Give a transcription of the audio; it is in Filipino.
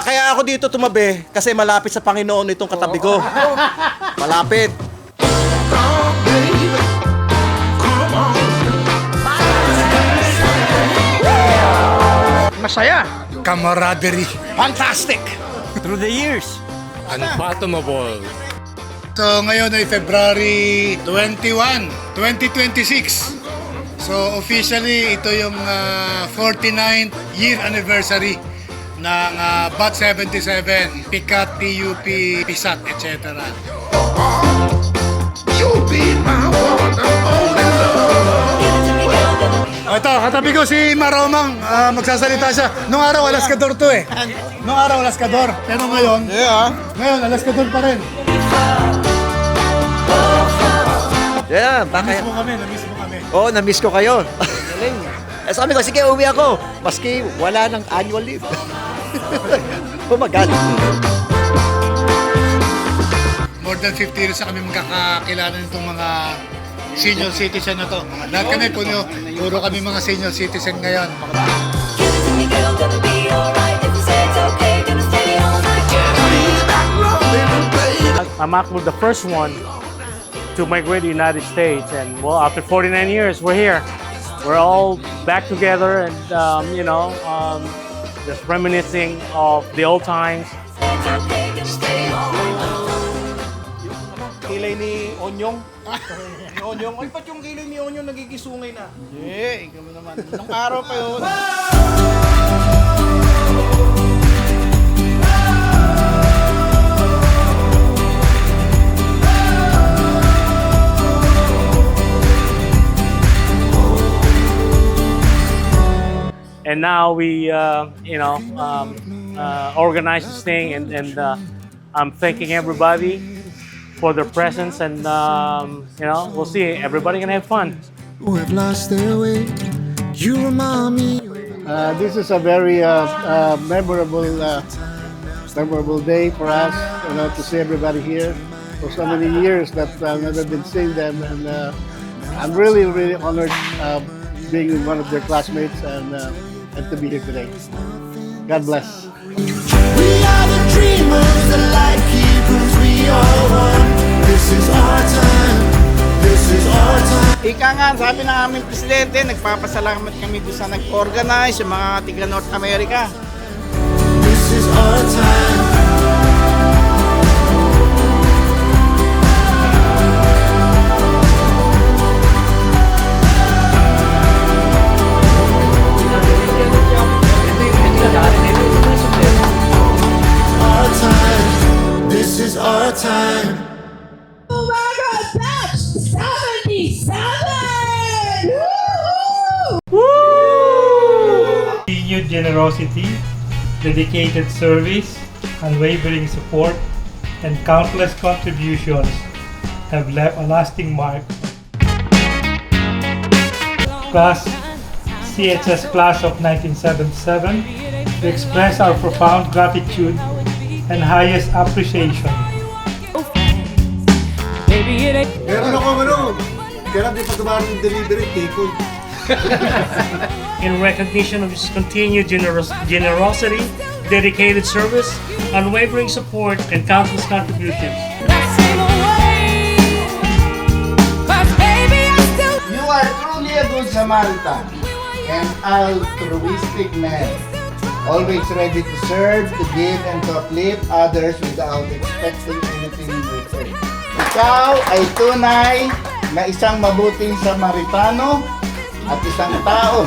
kaya ako dito tumabi kasi malapit sa Panginoon itong katabi ko. Malapit. Masaya. Camaraderie. Fantastic. Through the years. Unfathomable. So ngayon ay February 21, 2026. So officially ito yung 49th year anniversary ng BAT 77, PICAT, PUP, PISAT, etc. Ito, katabi ko si Maromang, magsasalita siya. Nung araw, alaskador to eh. Nung araw, alaskador. Pero ngayon, ngayon, alaskador pa rin. Yeah, bakit? Namiss mo kami. Oo, na-miss ko kayo. Galing. Eh, sabi ko, sige, uwi ako. Maski wala ng annual leave. Pumagal. More than 50 years na kami magkakakilala nitong mga senior citizen na to. Lahat kami, puro kami mga senior citizen ngayon. I'm actually the first one to migrate to the United States, and well, after 49 years, we're here. We're all back together, and just reminiscing of the old times. Kilay ni Onyong. Ni Onyong. Ay, ba't yung kilay ni Onyong nagkikisungay na? Ikaw naman. Nung araw pa yun. And now we, organize this thing, and I'm thanking everybody for their presence, and we'll see. Everybody gonna have fun. Who have lost their way. You remind me. This is a very memorable day for us, to see everybody here for so many years that I've never been seeing them, and I'm really, really honored being one of their classmates and to be here today. God bless. We are the dreamers, the light keepers. We are one. This is our time. This is our time. Ika nga, sabi ng aming presidente, nagpapasalamat kami doon sa nag-organize, yung mga tiga North America. This is our time. Our time. This is our time. Oh my God, batch 77! Continued generosity, dedicated service, unwavering support, and countless contributions have left a lasting mark. CHS Class of 1977, we express our profound gratitude and highest appreciation. Meron ako kaya di pagkabahan ng delivery, take-home. In recognition of his continued generosity, dedicated service, unwavering support, and countless contributions. You are truly a good Samaritan, an altruistic man, always ready to serve, to give, and to uplift others without expecting anything in return. Ikaw ay tunay na isang mabuting Samaritano at isang tao